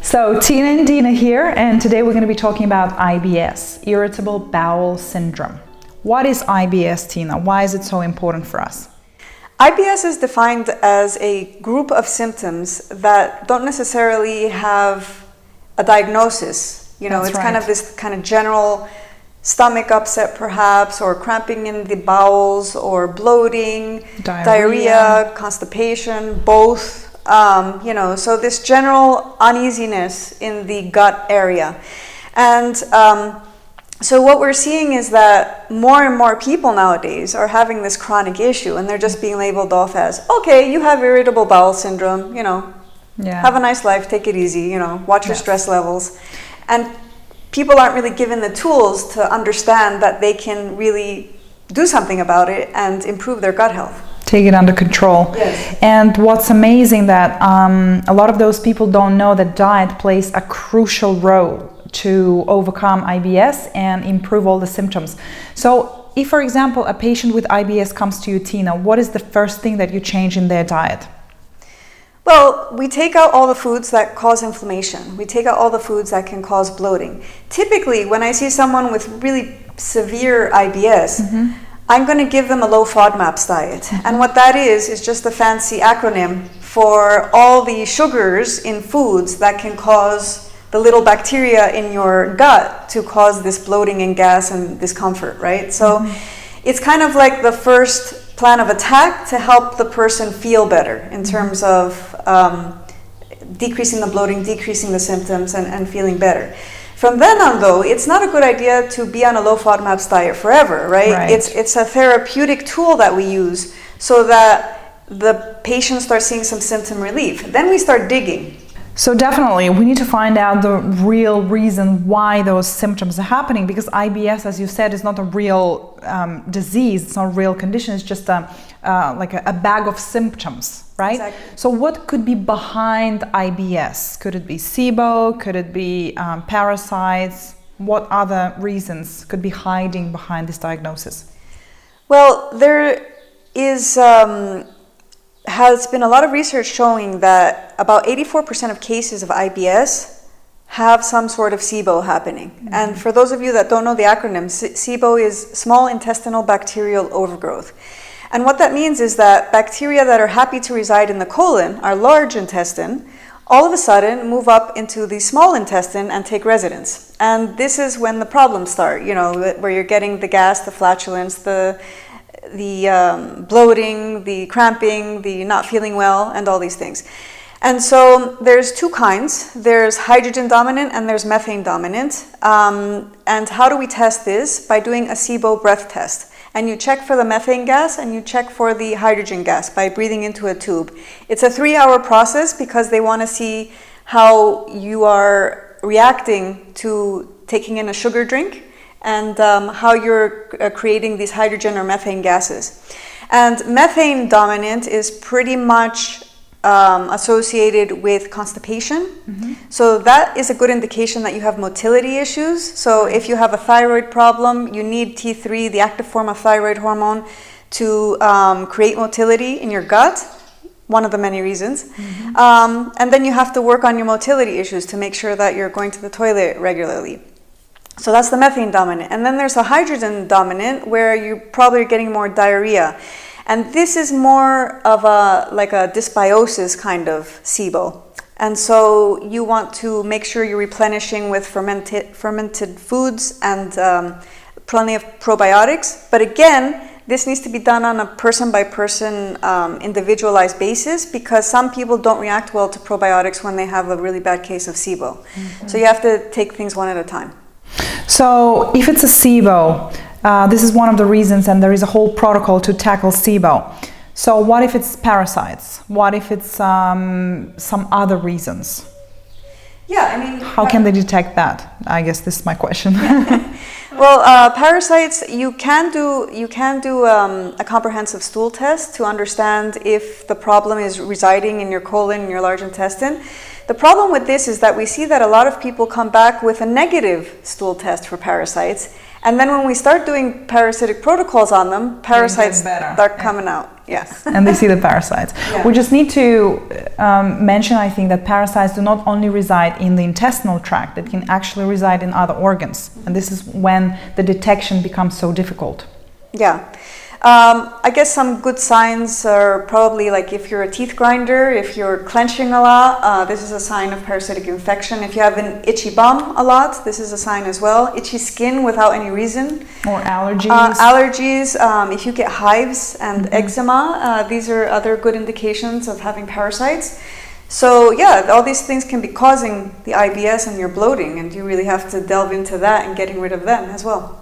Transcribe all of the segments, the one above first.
So Tina and Dina here, and today we're going to be talking about IBS, Irritable Bowel Syndrome. What is IBS, Tina? Why is it so important for us? IBS is defined as a group of symptoms that don't necessarily have a diagnosis. It's right. kind of this kind of general stomach upset perhaps, or cramping in the bowels, or bloating, diarrhea, constipation, both. So this general uneasiness in the gut area. And so what we're seeing is that more and more people nowadays are having this chronic issue, and they're just being labeled off as, okay, you have irritable bowel syndrome, have a nice life, take it easy, watch your stress levels. And people aren't really given the tools to understand that they can really do something about it and improve their gut health. Take it under control. Yes. And what's amazing that a lot of those people don't know that diet plays a crucial role to overcome IBS and improve all the symptoms. So if, for example, a patient with IBS comes to you, Tina, what is the first thing that you change in their diet? Well, we take out all the foods that cause inflammation. We take out all the foods that can cause bloating. Typically, when I see someone with really severe IBS, I'm going to give them a low FODMAP diet. And what that is just a fancy acronym for all the sugars in foods that can cause the little bacteria in your gut to cause this bloating and gas and discomfort, right? So it's kind of like the first plan of attack to help the person feel better in terms of decreasing the bloating, decreasing the symptoms, and feeling better. From then on, though, it's not a good idea to be on a low FODMAP diet forever, right? It's a therapeutic tool that we use so that the patient starts seeing some symptom relief. Then we start digging. So definitely, we need to find out the real reason why those symptoms are happening, because IBS, as you said, is not a real disease, it's not a real condition, it's just like a bag of symptoms, right? Exactly. So what could be behind IBS? Could it be SIBO? Could it be parasites? What other reasons could be hiding behind this diagnosis? Well, there has been a lot of research showing that about 84% of cases of IBS have some sort of SIBO happening. And for those of you that don't know the acronym, SIBO is small intestinal bacterial overgrowth. And what that means is that bacteria that are happy to reside in the colon, our large intestine, all of a sudden move up into the small intestine and take residence. And this is when the problems start, where you're getting the gas, the flatulence, the bloating, the cramping, the not feeling well, and all these things. And so there's two kinds. There's hydrogen dominant and there's methane dominant. And how do we test this? By doing a SIBO breath test. And you check for the methane gas and you check for the hydrogen gas by breathing into a tube. It's a 3-hour process because they want to see how you are reacting to taking in a sugar drink, and how you're creating these hydrogen or methane gases. And methane dominant is pretty much associated with constipation. So that is a good indication that you have motility issues. So if you have a thyroid problem, you need T3, the active form of thyroid hormone, to create motility in your gut, one of the many reasons. And then you have to work on your motility issues to make sure that you're going to the toilet regularly. So that's the methane dominant. And then there's a hydrogen dominant where you probably are getting more diarrhea. And this is more of a dysbiosis kind of SIBO. And so you want to make sure you're replenishing with fermented foods and plenty of probiotics. But again, this needs to be done on a person-by-person individualized basis, because some people don't react well to probiotics when they have a really bad case of SIBO. So you have to take things one at a time. So if it's a SIBO, this is one of the reasons, and there is a whole protocol to tackle SIBO. So what if it's parasites? What if it's some other reasons? Yeah, how can they detect that? I guess this is my question. Well, parasites, you can do a comprehensive stool test to understand if the problem is residing in your colon, in your large intestine. The problem with this is that we see that a lot of people come back with a negative stool test for parasites, and then when we start doing parasitic protocols on them, parasites start coming out. Yes. And they see the parasites. Yeah. We just need to mention, I think, that parasites do not only reside in the intestinal tract, they can actually reside in other organs. And this is when the detection becomes so difficult. Yeah. I guess some good signs are probably like if you're a teeth grinder, if you're clenching a lot, this is a sign of parasitic infection. If you have an itchy bum a lot, this is a sign as well. Itchy skin without any reason. Or allergies. If you get hives and eczema, these are other good indications of having parasites. So yeah, all these things can be causing the IBS and your bloating, and you really have to delve into that and getting rid of them as well.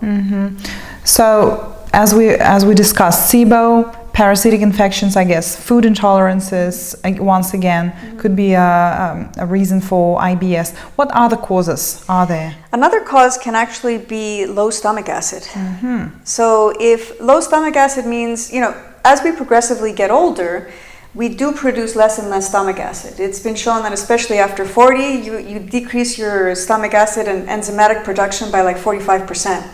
So as we discussed, SIBO, parasitic infections, I guess, food intolerances, once again, could be a reason for IBS. What other causes are there? Another cause can actually be low stomach acid. So if low stomach acid means, as we progressively get older, we do produce less and less stomach acid. It's been shown that especially after 40, you decrease your stomach acid and enzymatic production by like 45%.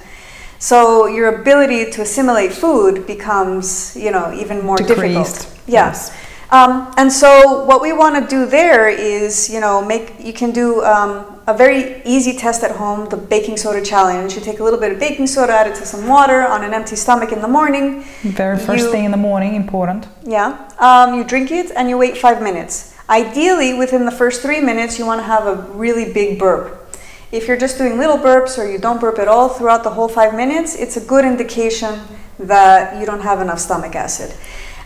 So your ability to assimilate food becomes, even more difficult. Yes. And so what we want to do there is, you can do a very easy test at home, the baking soda challenge. You take a little bit of baking soda, add it to some water on an empty stomach in the morning. Very first thing in the morning, important. Yeah. You drink it and you wait 5 minutes. Ideally, within the first 3 minutes, you want to have a really big burp. If you're just doing little burps or you don't burp at all throughout the whole 5 minutes, it's a good indication that you don't have enough stomach acid.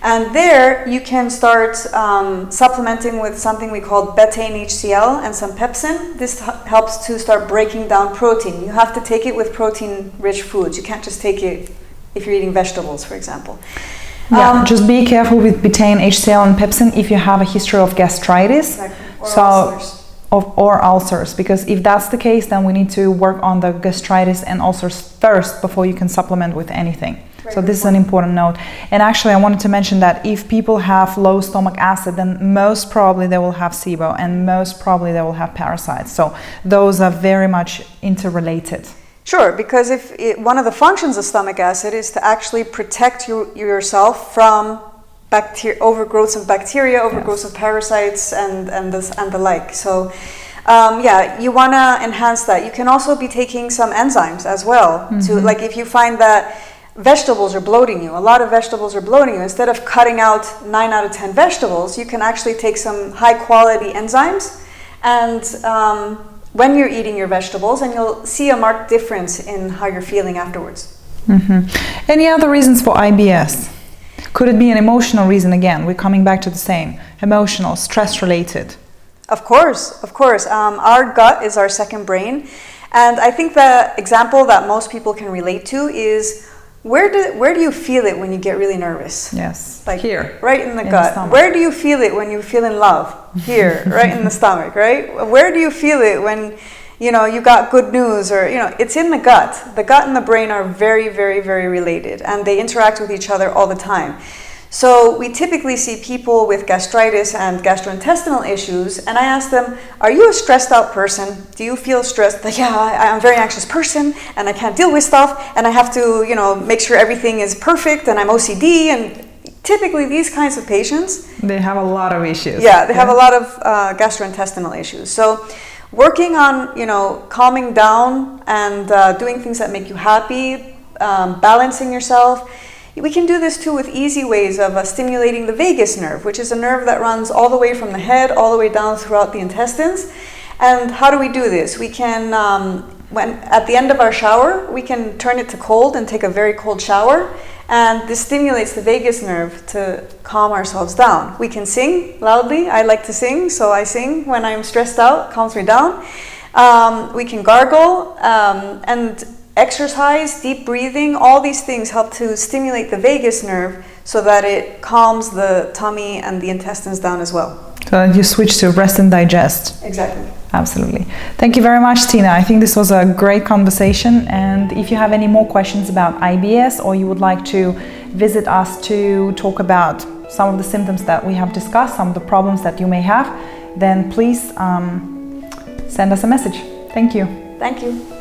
And there you can start supplementing with something we call betaine HCl and some pepsin. This helps to start breaking down protein. You have to take it with protein-rich foods. You can't just take it if you're eating vegetables, for example. Yeah, just be careful with betaine HCl and pepsin if you have a history of gastritis. Exactly. Or ulcers, because if that's the case, then we need to work on the gastritis and ulcers first before you can supplement with anything. So this is an important note. And actually, I wanted to mention that if people have low stomach acid, then most probably they will have SIBO, and most probably they will have parasites. So those are very much interrelated. Sure, because one of the functions of stomach acid is to actually protect yourself from overgrowths of bacteria, overgrowths of parasites, and the like. So, you want to enhance that. You can also be taking some enzymes as well. To like, if you find that vegetables are bloating you, a lot of vegetables are bloating you, instead of cutting out 9 out of 10 vegetables, you can actually take some high quality enzymes, and when you're eating your vegetables, and you'll see a marked difference in how you're feeling afterwards. Any other reasons for IBS? Could it be an emotional reason again? We're coming back to the same. Emotional, stress related. Of course. Our gut is our second brain. And I think the example that most people can relate to is, where do you feel it when you get really nervous? Yes, like here. Right in the gut. Where do you feel it when you feel in love? Here, right in the stomach, right? Where do you feel it when you got good news, or, it's in the gut. The gut and the brain are very, very, very related, and they interact with each other all the time. So we typically see people with gastritis and gastrointestinal issues, and I ask them, are you a stressed out person? Do you feel stressed? Like, yeah, I'm a very anxious person, and I can't deal with stuff, and I have to, make sure everything is perfect, and I'm OCD, and typically these kinds of patients, they have a lot of issues. Yeah, they have a lot of gastrointestinal issues. So working on, calming down and doing things that make you happy, balancing yourself. We can do this too with easy ways of stimulating the vagus nerve, which is a nerve that runs all the way from the head, all the way down throughout the intestines. And how do we do this? We can, at the end of our shower, we can turn it to cold and take a very cold shower. And this stimulates the vagus nerve to calm ourselves down. We can sing loudly. I like to sing, so I sing when I'm stressed out, calms me down. We can gargle and exercise, deep breathing. All these things help to stimulate the vagus nerve so that it calms the tummy and the intestines down as well. So you switch to rest and digest. Exactly. Absolutely. Thank you very much, Tina. I think this was a great conversation. And if you have any more questions about IBS, or you would like to visit us to talk about some of the symptoms that we have discussed, some of the problems that you may have, then please send us a message. Thank you. Thank you.